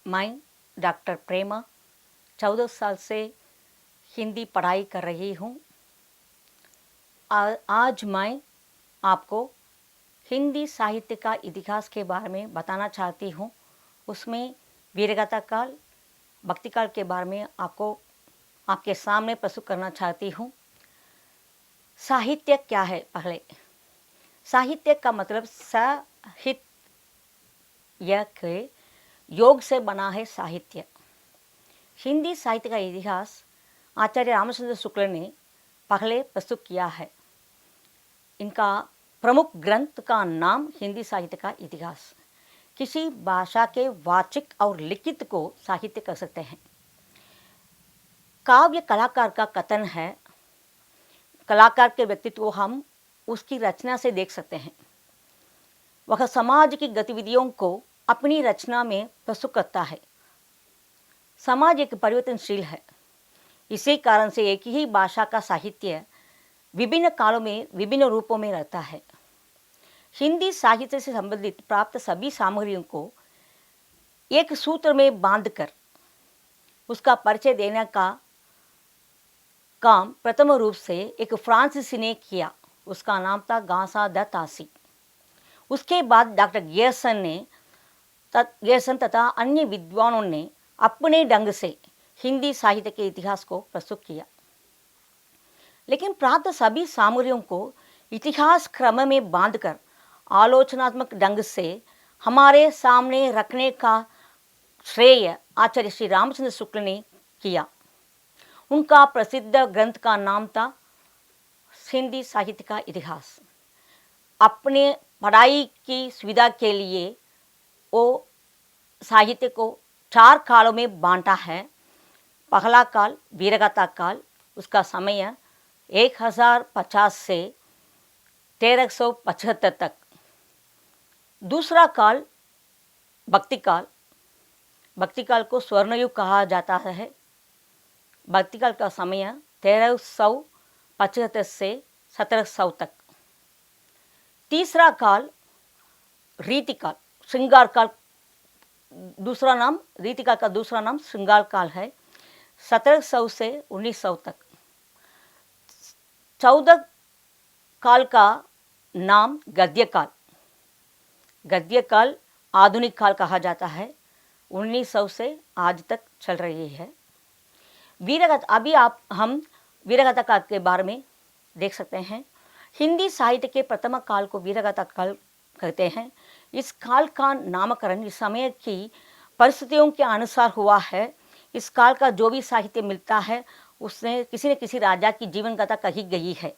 मैं डॉक्टर प्रेमा 14 साल से हिंदी पढ़ाई कर रही हूँ। आज मैं आपको हिंदी साहित्य का इतिहास के बारे में बताना चाहती हूँ। उसमें वीरगाथा काल, भक्ति काल के बारे में आपको आपके सामने प्रस्तुत करना चाहती हूँ। साहित्य क्या है? पहले साहित्य का मतलब साहित्य के योग से बना है साहित्य। हिंदी साहित्य का इतिहास आचार्य रामचंद्र शुक्ल ने पहले प्रस्तुत किया है। इनका प्रमुख ग्रंथ का नाम हिंदी साहित्य का इतिहास। किसी भाषा के वाचिक और लिखित को साहित्य कर सकते हैं। काव्य कलाकार का कथन है। कलाकार के व्यक्तित्व को हम उसकी रचना से देख सकते हैं। वह समाज की गतिविधियों को अपनी रचना में प्रस्तुत करता है। समाज एक परिवर्तनशील है। इसी कारण से एक ही भाषा का साहित्य विभिन्न कालों में विभिन्न रूपों में रहता है। हिंदी साहित्य से संबंधित प्राप्त सभी सामग्रियों को एक सूत्र में बांधकर उसका परिचय देने का काम प्रथम रूप से एक फ्रांसीसी ने किया। उसका नाम था गांसा द तासी। उसके बाद डॉक्टर गेरसन तथा अन्य विद्वानों ने अपने ढंग से हिंदी साहित्य के इतिहास को प्रस्तुत किया। लेकिन प्राप्त सभी सामग्रियों को इतिहास क्रम में बांधकर आलोचनात्मक ढंग से हमारे सामने रखने का श्रेय आचार्य श्री रामचंद्र शुक्ल ने किया। उनका प्रसिद्ध ग्रंथ का नाम था हिंदी साहित्य का इतिहास। अपने पढ़ाई की सुविधा के लिए वो साहित्य को 4 कालों में बांटा है। पहला काल वीरगाथा काल, उसका समय 1050 से 1375 तक। दूसरा काल भक्ति काल। भक्ति काल को स्वर्णयुग कहा जाता है। भक्ति काल का समय 1375 से 1700 तक। तीसरा काल रीति काल, श्रृंगार काल। दूसरा नाम रीति काल का दूसरा नाम श्रृंगार काल है, 1700 से 1900 तक। 14 काल का नाम गद्य काल। गद्य काल आधुनिक काल कहा जाता है, 1900 से आज तक चल रही है। वीरगाथा, अभी हम वीरगाथा काल के बारे में देख सकते हैं। हिंदी साहित्य के प्रथम काल को वीरगाथा काल कहते हैं। इस काल का नामकरण इस समय की परिस्थितियों के अनुसार हुआ है। इस काल का जो भी साहित्य मिलता है उसमें किसी न किसी राजा की जीवन कथा कही गई है।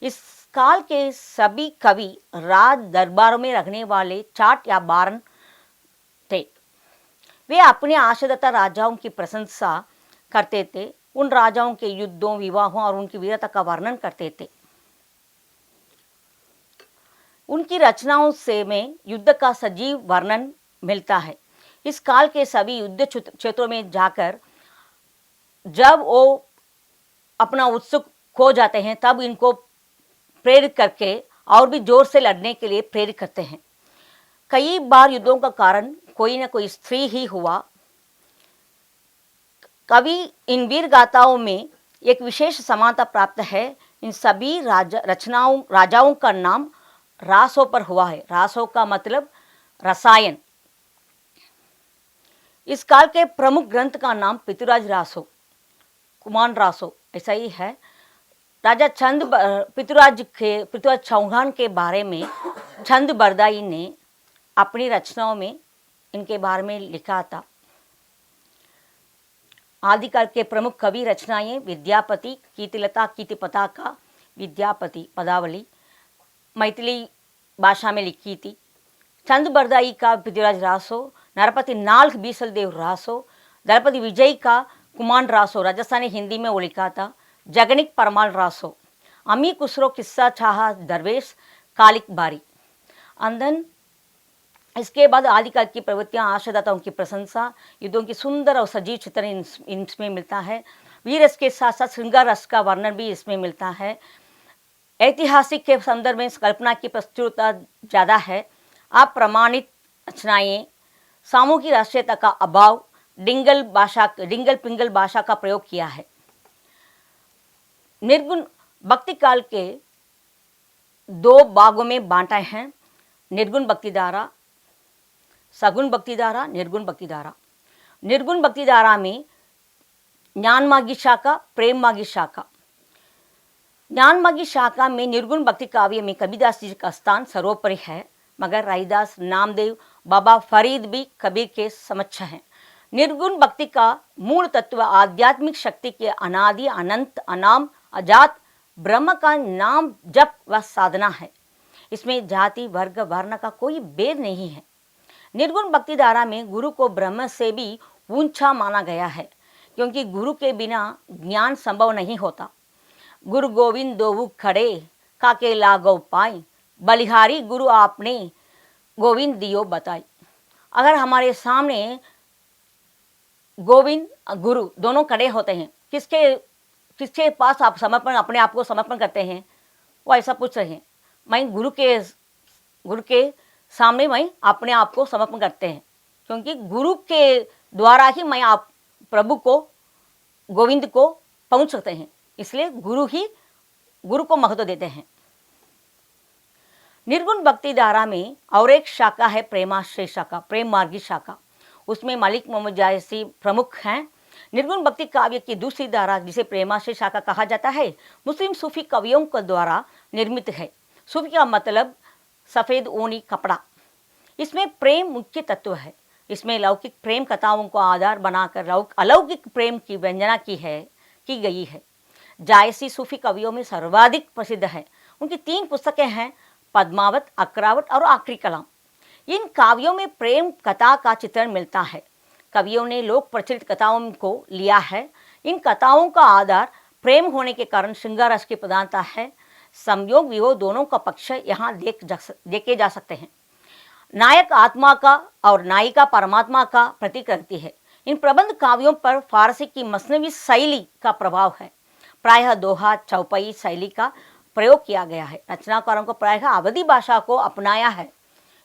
इस काल के सभी कवि राज दरबारों में रहने वाले चाट या बारन थे। वे अपने आश्रित राजाओं की प्रशंसा करते थे। उन राजाओं के युद्धों, विवाहों और उनकी वीरता का वर्णन करते थे। उनकी रचनाओं से में युद्ध का सजीव वर्णन मिलता है। इस काल के सभी युद्ध क्षेत्रों में जाकर जब वो अपना उत्सुक खो जाते हैं तब इनको प्रेरित करके और भी जोर से लड़ने के लिए प्रेरित करते हैं। कई बार युद्धों का कारण कोई न कोई स्त्री ही हुआ। कवि इन वीर गाथाओं में एक विशेष समानता प्राप्त है। इन सभी राजाओं का नाम रासों पर हुआ है। रासों का मतलब रसायन। इस काल के प्रमुख ग्रंथ का नाम पृथ्वीराज रासो, कुमार रासो ऐसा ही है। राजा पृथ्वीराज चौहान के बारे में चंद बरदाई ने अपनी रचनाओं में इनके बारे में लिखा था। आदिकाल के प्रमुख कवि रचनाएं विद्यापति, कीर्तिलता, कीर्ति पताका, विद्यापति पदावली मैथिली भाषा में लिखी थी। चंद बरदाई का पृथ्वीराज रासो, नरपति नाल्क बीसल देव रासो, दलपति विजय का कुमार रासो राजस्थानी हिंदी में वो लिखा था। जगनिक परमाल रासो, अमी खुसरो, किस्सा चाह दरवेश, कालिक बारी। अंदन इसके बाद आदिकाल की प्रवृत्तियां, आशादाताओं की प्रशंसा, युद्धों की सुंदर और सजीव चित्रण इसमें मिलता है। वीर रस के साथ साथ श्रृंगार रस का वर्णन भी इसमें मिलता है। ऐतिहासिक के संदर्भ में कल्पना की प्रस्तुरता ज़्यादा है। अप्रमाणित रचनाएं सामूहिक राष्ट्रीयता का अभाव, डिंगल पिंगल भाषा का प्रयोग किया है। निर्गुण भक्ति काल के दो भागों में बांटा है, निर्गुण भक्ति धारा, सगुण भक्ति धारा, निर्गुण भक्ति धारा। निर्गुण भक्ति धारा में ज्ञान मार्गी शाखा, प्रेम मार्गी शाखा। ज्ञान मार्गी शाखा में निर्गुण भक्ति काव्य में कबीरदास जी का स्थान सर्वोपरि है, मगर रैदास, नामदेव, बाबा फरीद भी कबीर के समक्ष हैं। निर्गुण भक्ति का मूल तत्व आध्यात्मिक शक्ति के अनादि, अनंत, अनाम, अजात ब्रह्म का नाम जप व साधना है। इसमें जाति, वर्ग, वर्ण का कोई भेद नहीं है। निर्गुण भक्ति धारा में गुरु को ब्रह्म से भी ऊंचा माना गया है, क्योंकि गुरु के बिना ज्ञान संभव नहीं होता। गुरु गोविंद दोऊ खड़े, काके लागो पाई, बलिहारी गुरु आपने गोविंद दियो बताई। अगर हमारे सामने गोविंद गुरु दोनों खड़े होते हैं, किसके पास आप समर्पण, अपने आप को समर्पण करते हैं? वो ऐसा पूछ रहे हैं, मैं गुरु के सामने मैं अपने आप को समर्पण करते हैं, क्योंकि गुरु के द्वारा ही मैं आप प्रभु को, गोविंद को पहुंच सकते हैं। इसलिए गुरु को महत्व देते हैं। निर्गुण भक्ति धारा में और एक शाखा है प्रेमाश्रय शाखा, प्रेम मार्गी शाखा। उसमें मलिक मोहम्मद जायसी प्रमुख हैं। निर्गुण भक्ति काव्य की दूसरी धारा, जिसे प्रेमाश्रय शाखा कहा जाता है, मुस्लिम सूफी कवियों के द्वारा निर्मित है। सूफी का मतलब सफ़ेद ऊनी कपड़ा। इसमें प्रेम मुख्य तत्व है। इसमें लौकिक प्रेम कथाओं को आधार बनाकर अलौकिक प्रेम की व्यंजना की गई है। जायसी सूफी कवियों में सर्वाधिक प्रसिद्ध है। उनकी 3 पुस्तकें हैं, पद्मावत, अक्रावत और आखिरी कलाम। इन काव्यों में प्रेम कथा का चित्रण मिलता है। कवियों ने लोक प्रचलित कथाओं को लिया है। इन कथाओं का आधार प्रेम होने के कारण श्रृंगार रस की प्रधानता है। संयोग वियोग दोनों का पक्ष यहाँ देखे जा सकते हैं। नायक आत्मा का और नायिका परमात्मा का प्रतीक रखती है। इन प्रबंध काव्यों पर फारसी की मसनवी शैली का प्रभाव है। प्रायः दोहा, चौपाई शैली का प्रयोग किया गया है। रचनाकारों को प्रायः अवधी भाषा को अपनाया है।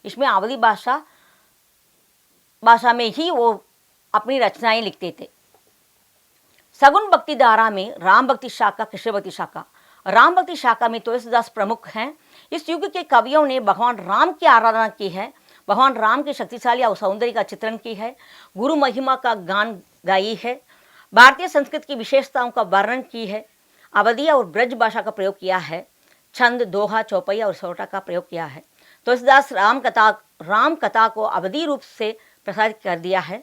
इसमें अवधी भाषा में ही वो अपनी रचनाएं लिखते थे। सगुण भक्ति धारा में राम भक्ति शाखा, कृष्ण भक्ति शाखा। राम भक्ति शाखा में तुलसीदास प्रमुख हैं। इस युग के कवियों ने भगवान राम की आराधना की है, भगवान राम के शक्तिशाली और सौंदर्य का चित्रण की है, गुरु महिमा का गान गाई है, भारतीय संस्कृत की विशेषताओं का वर्णन की है, अवधी और ब्रज भाषा का प्रयोग किया है, छंद, दोहा, चौपाई और सोटा का प्रयोग किया है। तुलसीदास राम कथा को अवधी रूप से प्रसारित कर दिया है।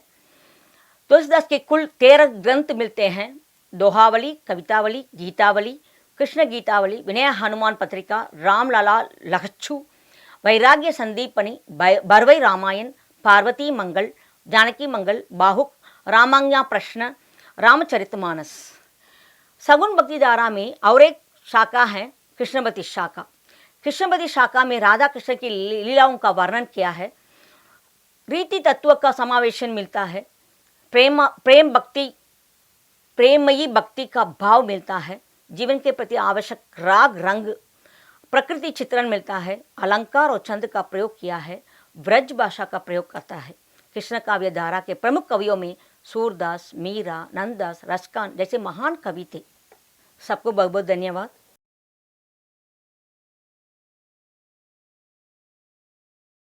तुलसीदास के कुल 13 ग्रंथ मिलते हैं। दोहावली, कवितावली, गीतावली, कृष्ण गीतावली, विनय हनुमान पत्रिका, रामलला लहच्छु, वैराग्य संदीपनी, बरवई रामायण, पार्वती मंगल, जानकी मंगल, बाहुक, रामाज्ञा प्रश्न, रामचरितमानस। सगुण भक्ति धारा में और एक शाखा है कृष्णभक्ति शाखा। कृष्णभक्ति शाखा में राधा कृष्ण की लीलाओं का वर्णन किया है। रीति तत्व का समावेशन मिलता है। प्रेमयी भक्ति का भाव मिलता है। जीवन के प्रति आवश्यक राग, रंग, प्रकृति चित्रण मिलता है। अलंकार और छंद का प्रयोग किया है। ब्रज भाषा का प्रयोग करता है। कृष्ण काव्य धारा के प्रमुख कवियों में सूरदास, मीरा, नंददास, रसकान जैसे महान कवि थे। सबको बहुत बहुत धन्यवाद।